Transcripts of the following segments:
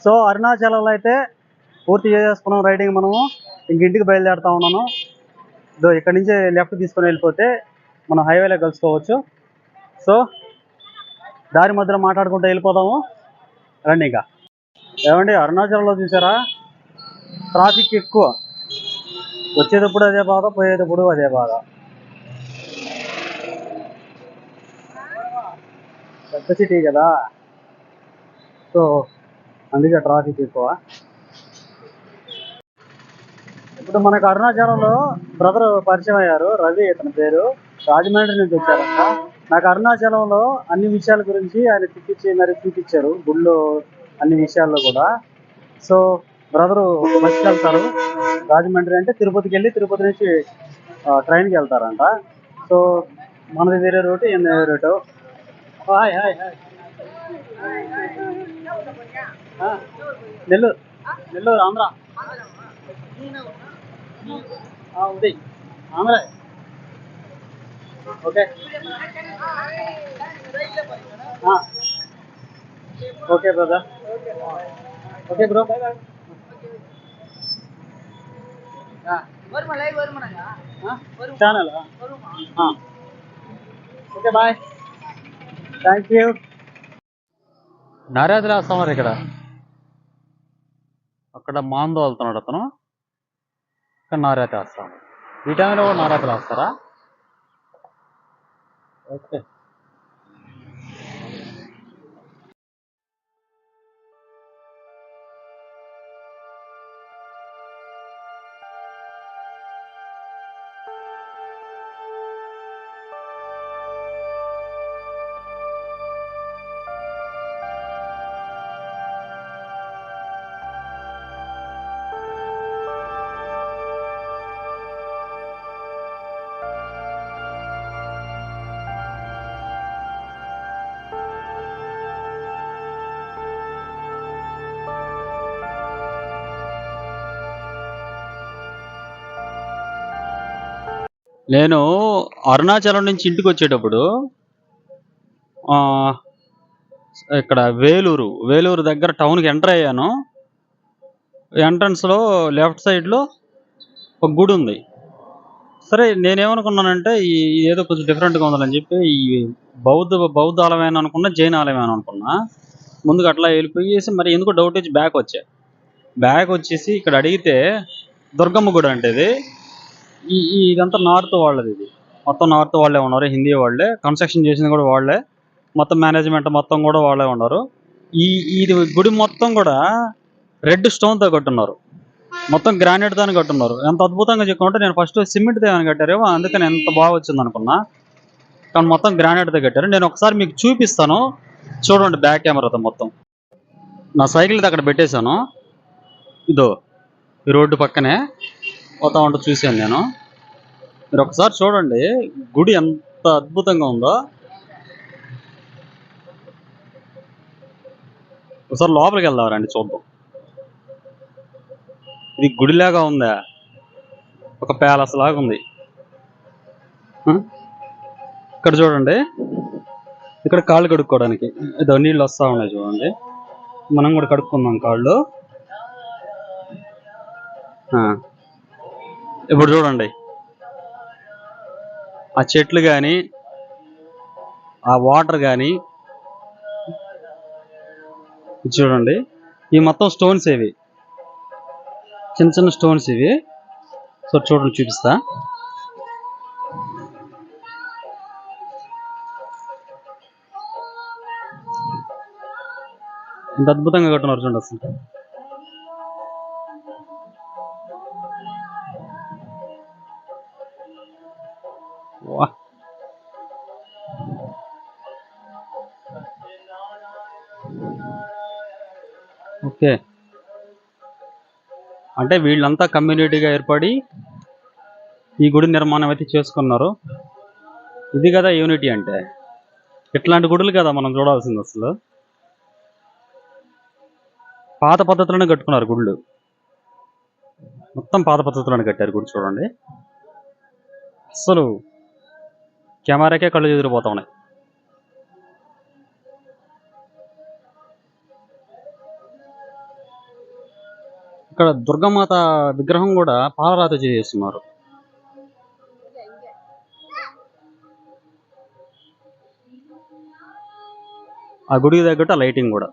So అరుణాచలంలో అయితే పూర్తి చేసుకున్నాం రైడింగ్. మనము ఇంటికి బయలుదేరుతా ఉన్నాను. ఇక్కడ నుంచి లెఫ్ట్ తీసుకొని వెళ్ళిపోతే మనం హైవేలో కలుసుకోవచ్చు. సో దారి మధ్యలో మాట్లాడుకుంటూ వెళ్ళిపోదాము రండి. ఇంకా ఏమండి, అరుణాచలంలో చూసారా ట్రాఫిక్ ఎక్కువ. వచ్చేటప్పుడు అదే బాధ, పోయేటప్పుడు అదే బాధ. పెద్ద సిటీ కదా, సో అందుకే ట్రాఫిక్ ఎక్కువ. ఇప్పుడు మనకు అరుణాచలంలో బ్రదర్ పరిచయం అయ్యారు, రవి ఇతని పేరు. రాజమండ్రి నుంచి వచ్చారంట. నాకు అరుణాచలంలో అన్ని విషయాల గురించి ఆయన తిప్పించి మరి చూపించారు, గుళ్ళు అన్ని విషయాల్లో కూడా. సో బ్రదరు బస్కి వెళ్తారు. రాజమండ్రి అంటే తిరుపతికి వెళ్ళి తిరుపతి నుంచి ట్రైన్కి వెళ్తారంట. సో మనది వేరే రూటు, ఈయన వేరే route. Hi hi hi. Nellore, Nellore Andhra. Uday Andhra. Okay okay brother. Okay bro. Channel. Okay bye, thank you. Narayana రాస్తామన్నారు ఇక్కడ. అక్కడ మాందో వెళ్తున్నాడు అతను, ఇక్కడ నారాయణ రాస్తాం. ఈ టైంలో కూడా నారాయణ రాస్తారా? ఓకే. నేను అరుణాచలం నుంచి ఇంటికి వచ్చేటప్పుడు ఇక్కడ వేలూరు దగ్గర టౌన్కి ఎంటర్ అయ్యాను. ఎంట్రన్స్లో లెఫ్ట్ సైడ్లో ఒక గుడి ఉంది. సరే నేనేమనుకున్నానంటే ఏదో కొంచెం డిఫరెంట్గా ఉందని చెప్పి ఈ బౌద్ధ ఆలయం అనుకున్నా, జైన ఆలయం అనుకున్నా. ముందుకు అట్లా వెళ్ళిపోయేసి మరి ఎందుకో డౌట్ వచ్చి బ్యాక్ వచ్చేసి ఇక్కడ అడిగితే దుర్గమ్మ గుడి అంటే ఇది. ఇదంతా నార్త్ వాళ్ళది. ఇది మొత్తం నార్త్ వాళ్ళే ఉన్నారు, హిందీ వాళ్ళే. కన్స్ట్రక్షన్ చేసింది కూడా వాళ్ళే, మొత్తం మేనేజ్మెంట్ మొత్తం కూడా వాళ్ళే ఉన్నారు. ఇది గుడి మొత్తం కూడా రెడ్ స్టోన్తో కట్టున్నారు, మొత్తం గ్రానైట్తో కట్టున్నారు. ఎంత అద్భుతంగా చెప్పుకుంటే నేను ఫస్ట్ సిమెంట్తో ఏమైనా కట్టారేమో, అందుకని ఎంత బాగా వచ్చింది అనుకున్నా. కానీ మొత్తం గ్రానైట్తో కట్టారు. నేను ఒకసారి మీకు చూపిస్తాను చూడండి, బ్యాక్ కెమెరాతో మొత్తం. నా సైకిల్ అక్కడ పెట్టేశాను, ఇదో ఈ రోడ్డు పక్కనే పోతా ఉంటూ చూశాను నేను. మీరు ఒకసారి చూడండి గుడి ఎంత అద్భుతంగా ఉందో. ఒకసారి లోపలికి వెళ్దాం రండి, చూద్దాం. ఇది గుడిలాగా ఉందా, ఒక ప్యాలెస్ లాగా ఉంది. ఇక్కడ చూడండి, ఇక్కడ కాళ్ళు కడుక్కోవడానికి ఏదో నీళ్ళు వస్తూ ఉన్నాయి చూడండి. మనం కూడా కడుక్కుందాం కాళ్ళు. ఇప్పుడు చూడండి ఆ చెట్లు కానీ ఆ వాటర్ కానీ చూడండి. ఈ మొత్తం స్టోన్స్ ఇవి, చిన్న చిన్న స్టోన్స్ ఇవి. సో చూడండి, చూపిస్తా. ఇంత అద్భుతంగా కట్టున్నారు చూడండి అసలు. వా, ఓకే. అంటే వీళ్ళంతా కమ్యూనిటీగా ఏర్పడి ఈ గుడి నిర్మాణం అయితే చేసుకున్నారు. ఇది కదా యూనిటీ అంటే. ఇట్లాంటి గుడులు కదా మనం చూడాల్సింది అసలు. పాత పద్ధతిలోనే కట్టుకున్నారు గుళ్ళు, మొత్తం పాత పద్ధతిలోనే కట్టారు గుడి. చూడండి అసలు కెమెరాకే కళ్ళు చెదిరిపోతా ఉన్నాయి. ఇక్కడ దుర్గామాత విగ్రహం కూడా పాలరాతి చేస్తున్నారు. ఆ గుడికి తగ్గట్టు ఆ లైటింగ్ కూడా.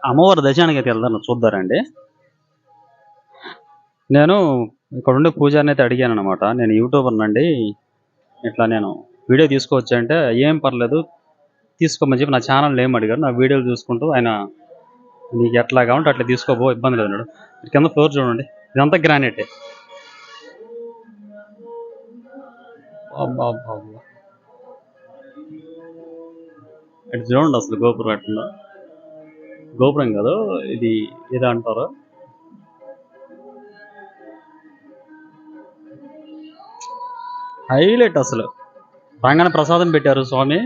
అమ్మవారి దర్శనానికి అయితే వెళ్తాను, చూద్దారండి. నేను ఇక్కడ ఉండే పూజారిని అయితే అడిగాను అనమాట. నేను యూట్యూబర్ నండి, ఇట్లా నేను వీడియో తీసుకోవచ్చు అంటే, ఏం పర్లేదు తీసుకోమని చెప్పి నా ఛానల్ నేమ్ అడిగారు. నా వీడియోలు చూసుకుంటూ ఆయన నీకు ఎట్లా కావాలంటే అట్లా తీసుకోబో, ఇబ్బంది లేదు అన్నాడు. కింద ఫ్లోర్ చూడండి, ఇదంతా గ్రానైటే. ఇటు చూడండి అసలు గోపురం ఎట్టుందో. గోపురం కాదు ఇది, ఇది అంటారు. హైలైట్ అసలు. రాగానే ప్రసాదం పెట్టారు స్వామి,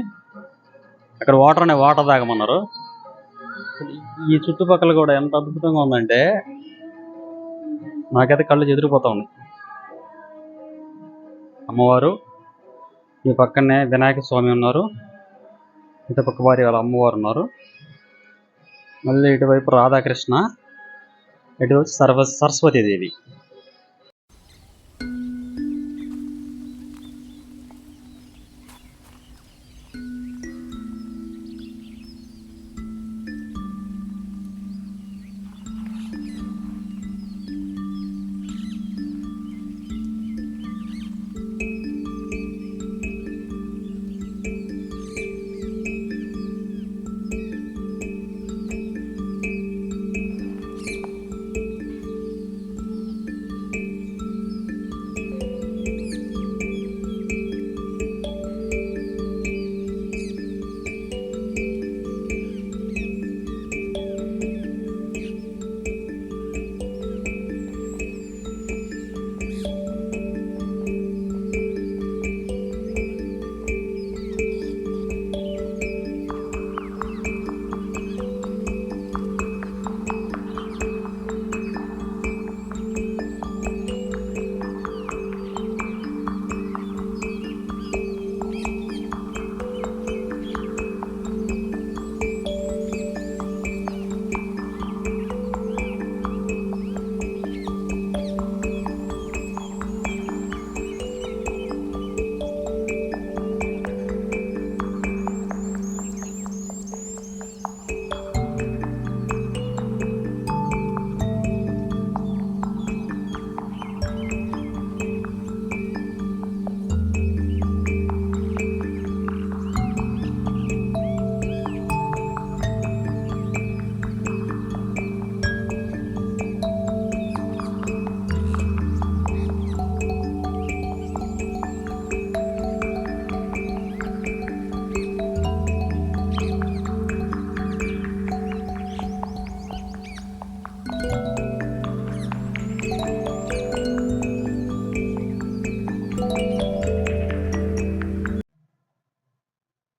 అక్కడ వాటర్ తాగమన్నారు. ఈ చుట్టుపక్కల కూడా ఎంత అద్భుతంగా ఉందంటే నాకైతే కళ్ళు చెదిరిపోతా ఉన్నాయి. అమ్మవారు, ఈ పక్కనే వినాయక స్వామి ఉన్నారు, ఇటు పక్క వారి వాళ్ళ అమ్మవారు ఉన్నారు, మళ్ళీ ఇటువైపు రాధాకృష్ణ, ఇటువైపు సరస్వతీదేవి.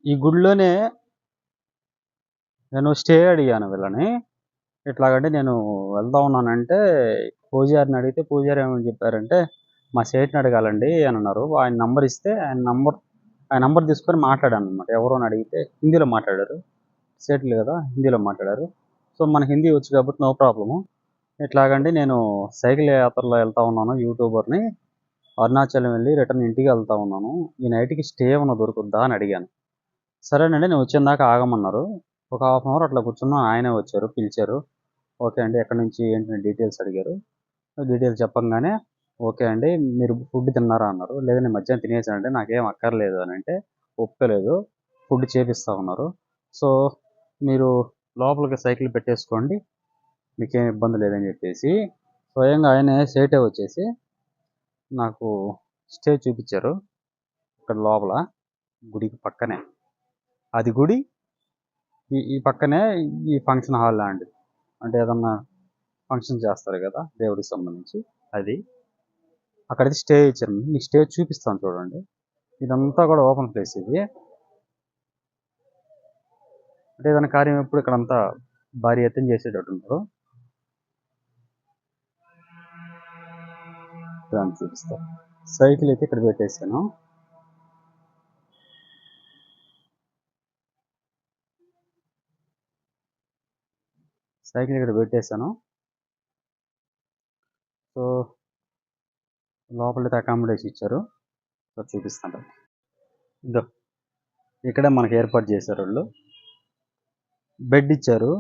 ఈ గుడిలోనే నేను స్టే అడిగాను వీళ్ళని. ఎట్లాగంటే నేను వెళ్తా ఉన్నానంటే పూజారిని అడిగితే పూజారి ఏమని చెప్పారంటే, మా సేట్ని అడగాలండి అని అన్నారు. ఆయన నంబర్ ఇస్తే ఆయన నంబర్ తీసుకొని మాట్లాడాను అనమాట. ఎవరు అని అడిగితే హిందీలో మాట్లాడారు. సేట్లు కదా హిందీలో మాట్లాడారు. సో మన హిందీ వచ్చు కాబట్టి నో ప్రాబ్లము. ఇట్లాగండి నేను సైకిల్ యాత్రలో వెళ్తా ఉన్నాను, యూట్యూబర్ని. అరుణాచలం వెళ్ళి రిటర్న్ ఇంటికి వెళ్తా ఉన్నాను. ఈ నైట్కి స్టే ఏమన్నా దొరుకుద్దా అని అడిగాను. సరేనండి నేను వచ్చిన దాకా ఆగమన్నారు. ఒక హాఫ్ అన్ అవర్ అట్లా కూర్చున్నాం. ఆయనే వచ్చారు, పిలిచారు. ఓకే అండి ఎక్కడి నుంచి ఏంటి డీటెయిల్స్ అడిగారు. డీటెయిల్స్ చెప్పంగానే ఓకే అండి మీరు ఫుడ్ తిన్నారా అన్నారు. లేదు నేను మధ్యాహ్నం తినేసానంటే నాకేం అక్కర్లేదు అని అంటే ఒప్పుకోలేదు. ఫుడ్ చేపిస్తా ఉన్నారు. సో మీరు లోపలికి సైకిల్ పెట్టేసుకోండి, మీకేం ఇబ్బంది లేదని చెప్పేసి స్వయంగా ఆయనే సేటే వచ్చేసి నాకు స్టే చూపించారు. ఇక్కడ లోపల గుడికి పక్కనే, అది గుడి ఈ పక్కనే ఈ ఫంక్షన్ హాల్ లాంటిది. అంటే ఏదన్నా ఫంక్షన్ చేస్తారు కదా దేవుడికి సంబంధించి, అది అక్కడైతే స్టే ఇచ్చారు. మీకు స్టే చూపిస్తాను చూడండి. ఇదంతా కూడా ఓపెన్ ప్లేస్ ఇది. అంటే ఏదైనా కార్యం ఎప్పుడు ఇక్కడంతా భారీ ఎత్తున చేసేటట్టు ఉంటారు. దాన్ని చూపిస్తాను. సైకిల్ అయితే ఇక్కడ పెట్టేసాను. సైకిల్ ఇక్కడ పెట్టేశాను. సో లోపలైతే అకామిడేషన్ ఇచ్చారు. సో చూపిస్తాను. ఇదో ఇక్కడే మనకి ఏర్పాటు చేశారు వాళ్ళు. బెడ్ ఇచ్చారు.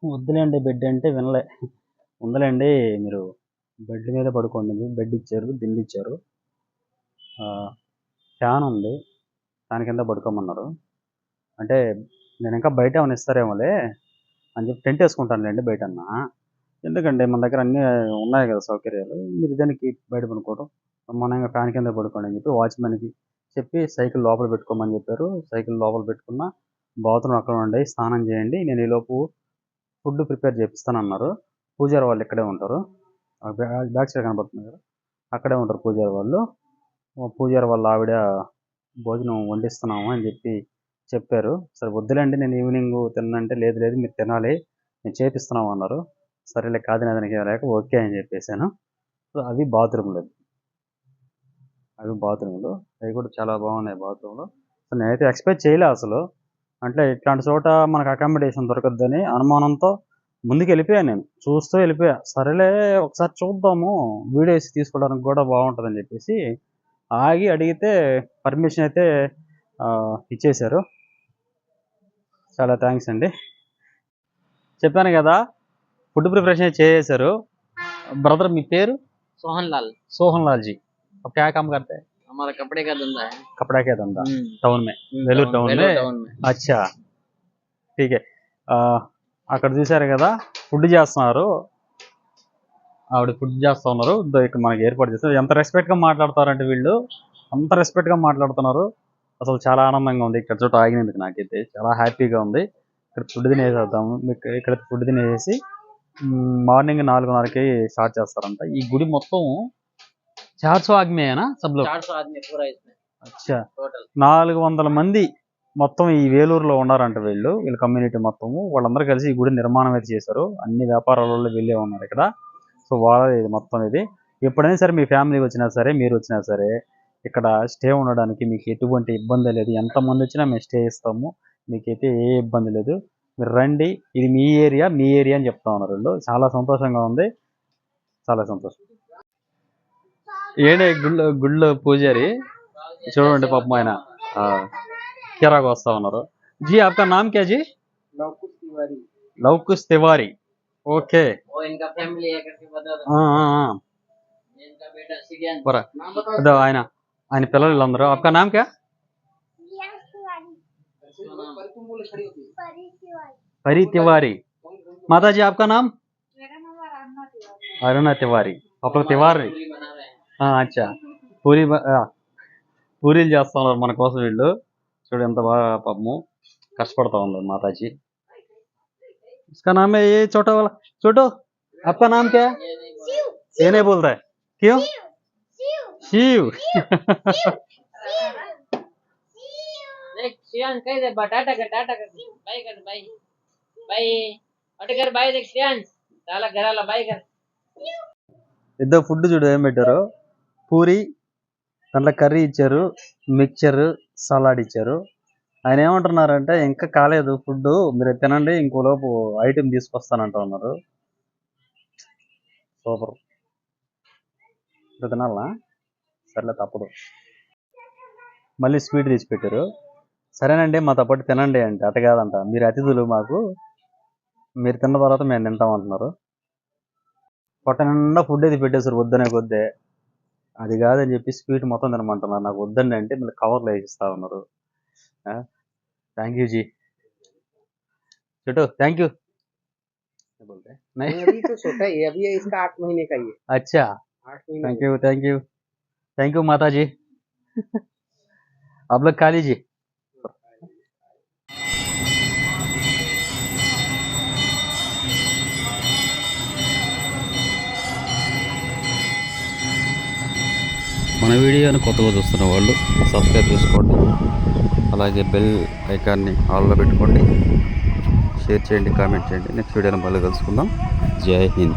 వద్దులేండి బెడ్ అంటే వినలే. ఉందలేండి మీరు బెడ్ మీద పడుకోండి. బెడ్ ఇచ్చారు, దిండు ఇచ్చారు, ఫ్యాన్ ఉంది, ఫ్యాన్ కింద పడుకోమన్నారు. అంటే నేను ఇంకా బయట ఏమైనా ఇస్తారేమోలే అని చెప్పి టెంట్ వేసుకుంటానులేండి బయట అన్నా. ఎందుకంటే మన దగ్గర అన్నీ ఉన్నాయి కదా సౌకర్యాలు, మీరు దానికి బయట పడుకోవడం, బ్రహ్మాండంగా ఫ్యాన్ కింద పడుకోండి అని చెప్పి వాచ్మెన్కి చెప్పి సైకిల్ లోపల పెట్టుకోమని చెప్పారు. సైకిల్ లోపల పెట్టుకున్న, బాత్రూమ్ అక్కడ ఉండి స్నానం చేయండి, నేను ఈలోపు ఫుడ్ ప్రిపేర్ చేపిస్తానన్నారు. పూజారి వాళ్ళు ఇక్కడే ఉంటారు, బ్యాక్ సైడ్ కనబడుతుంది కదా, అక్కడే ఉంటారు పూజారి వాళ్ళు. పూజారి వాళ్ళ ఆవిడ భోజనం వండిస్తున్నాము అని చెప్పి చెప్పారు. సరే వద్దులేండి నేను ఈవినింగ్ తిన్నంటే లేదు లేదు మీరు తినాలి, నేను చేపిస్తున్నాము అన్నారు. సరేలే కాదనేదానికి లేక ఓకే అని చెప్పేశాను. సో అవి బాత్రూమ్లు, అవి కూడా చాలా బాగున్నాయి బాత్రూమ్లు. సో నేనైతే ఎక్స్పెక్ట్ చేయలే అసలు. అంటే ఇట్లాంటి చోట మనకు అకామిడేషన్ దొరకద్దని అనుమానంతో ముందుకు వెళ్ళిపోయాను. నేను చూస్తూ వెళ్ళిపోయా. సరేలే ఒకసారి చూద్దాము, వీడియో వేసి తీసుకోవడానికి కూడా బాగుంటుందని చెప్పేసి ఆగి అడిగితే పర్మిషన్ అయితే ఇచ్చేశారు. చాలా థ్యాంక్స్ అండి. చెప్పాను కదా ఫుడ్ ప్రిపరేషన్ చేసేశారు. బ్రదర్ మీ పేరు? सोहन लाल जी। अब क्या काम करते हैं? हमारा कपड़े का धंधा है। कपड़ा का धंधा टाउन में, वेलूर टाउन में। अच्छा ठीक है. అక్కడ చూసారు కదా ఫుడ్ చేస్తున్నారు, ఆవిడ ఫుడ్ చేస్తూ ఉన్నారు. ఇక్కడ మనకి ఏర్పాటు చేస్తారు. ఎంత రెస్పెక్ట్గా మాట్లాడతారంటే వీళ్ళు, అంత రెస్పెక్ట్గా మాట్లాడుతున్నారు. అసలు చాలా ఆనందంగా ఉంది ఇక్కడ చోట ఆగినందుకు. నాకైతే చాలా హ్యాపీగా ఉంది. ఇక్కడ ఫుడ్ తినేసేద్దాము. ఇక్కడ ఫుడ్ తినేసి మార్నింగ్ 4:30కి స్టార్ట్ చేస్తారంట. ఈ గుడి మొత్తం 400 आदमी है ना सब लोग? 400 आदमी पूरा इसमें। अच्छा टोटल 400 మంది మొత్తం ఈ వేలూరులో ఉన్నారంట. వీళ్ళ కమ్యూనిటీ మొత్తము వాళ్ళందరూ కలిసి ఈ గుడి నిర్మాణం అయితే చేశారు. అన్ని వ్యాపారాలలో వెళ్ళే ఉన్నారు ఇక్కడ. సో వాళ్ళది ఇది మొత్తం. ఇది ఎప్పుడైనా సరే మీ ఫ్యామిలీ వచ్చినా సరే, మీరు వచ్చినా సరే, ఇక్కడ స్టే ఉండడానికి మీకు ఎటువంటి ఇబ్బంది లేదు. ఎంతమంది వచ్చినా మేము స్టే ఇస్తాము, మీకైతే ఏ ఇబ్బంది లేదు. మీరు రండి, ఇది మీ ఏరియా అని చెప్తా ఉన్నారు వీళ్ళు. చాలా సంతోషంగా ఉంది, చాలా సంతోషం. ఏడే గుళ్ళో పూజారి చూడండి పాపం ఆయన కిరాకు వస్తా ఉన్నారు. जी आपका नाम क्या जी? लवकुश तिवारी। ओके वो इनका फैमिली है करके बता दो। हाँ इनका बेटा सिरियन। अदो ఆయన పిల్లలు వీళ్ళందరూ. आपका नाम क्या? परी तिवारी। माता जी आपका नाम? अरुणा तिवारी। आप लोग तिवारी? अच्छा పూరీలు చేస్తా ఉన్నారు మన కోసం వీళ్ళు. చూడు ఎంత బాగా పాపము కష్టపడతా ఉన్నారు మాతాజీ. इसका नाम है ये छोटा वाला छोटो, आपका नाम क्या है? ये नहीं बोलता है क्यों? शिव। देख श्रियान कह दे टाटा कर बाय कर बाय बाय अट कर बाय देख श्रियान చాలా గరాల బాయ్ कर. ఇద్దరు ఫుడ్ చూడు ఏం పెట్టారు. పూరి, దాంట్లో కర్రీ ఇచ్చారు, మిక్చర్, సలాడ్ ఇచ్చారు. ఆయన ఏమంటున్నారంటే ఇంకా కాలేదు ఫుడ్, మీరు తినండి, ఇంకోలోపు ఐటెం తీసుకొస్తానంట ఉన్నారు. సూపర్. ఇప్పుడు తినాలా? సర్లే తప్పదు. మళ్ళీ స్వీట్ తీసి పెట్టారు. సరేనండి మాతో పాటు తినండి అంటే అట కాదంట, మీరు అతిథులు మాకు, మీరు తిన్న తర్వాత మేము తింటాం అంటున్నారు. పొట్ట నిండా ఫుడ్ అయితే పెట్టేశారు వద్దనే కొద్దే. అది కాదని చెప్పి స్వీట్ మొత్తం తినమంటున్నారు. నాకు వద్దండి అంటే మళ్ళీ కవర్లో వేసిస్తా ఉన్నారు. Thank you ji. Chhotu thank you बोलते हैं नहीं अभी तो छोटा है, अभी इसका 8 महीने का ही है। अच्छा 8 महीने thank you thank you thank you माता जी. आप लोग खा लीजिए. మన వీడియోని కొత్తగా చూస్తున్న వాళ్ళు సబ్స్క్రైబ్ చేసుకోండి, అలాగే బెల్ ఐకాన్ని ఆల్లో పెట్టుకోండి, షేర్ చేయండి, కామెంట్ చేయండి. నెక్స్ట్ వీడియోలో మళ్ళీ కలుసుకుందాం. జై హింద్.